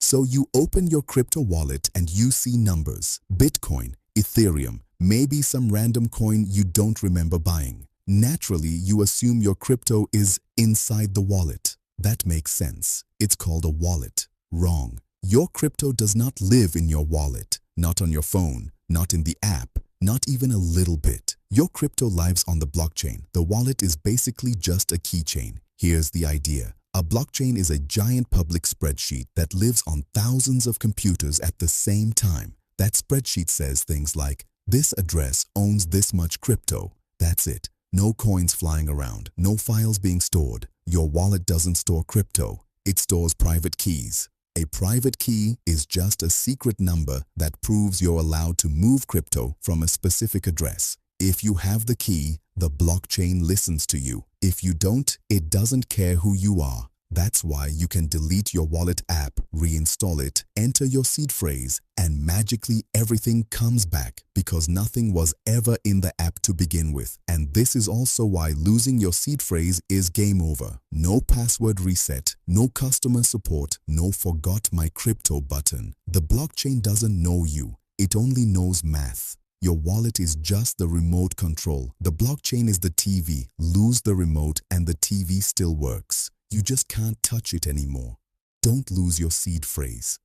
So you open your crypto wallet and you see numbers. Bitcoin, Ethereum, maybe some random coin you don't remember buying. Naturally, you assume your crypto is inside the wallet. That makes sense. It's called a wallet. Wrong. Your crypto does not live in your wallet, not on your phone, not in the app, not even a little bit. Your crypto lives on the blockchain. The wallet is basically just a keychain. Here's the idea. A blockchain is a giant public spreadsheet that lives on thousands of computers at the same time. That spreadsheet says things like, this address owns this much crypto. That's it. No coins flying around, no files being stored. Your wallet doesn't store crypto. It stores private keys. A private key is just a secret number that proves you're allowed to move crypto from a specific address. If you have the key, the blockchain listens to you. If you don't, it doesn't care who you are. That's why you can delete your wallet app, reinstall it, enter your seed phrase, and magically everything comes back because nothing was ever in the app to begin with. And this is also why losing your seed phrase is game over. No password reset, no customer support, no forgot my crypto button. The blockchain doesn't know you. It only knows math. Your wallet is just the remote control. The blockchain is the TV. Lose the remote and the TV still works. You just can't touch it anymore. Don't lose your seed phrase.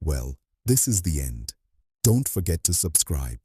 Well, this is the end. Don't forget to subscribe.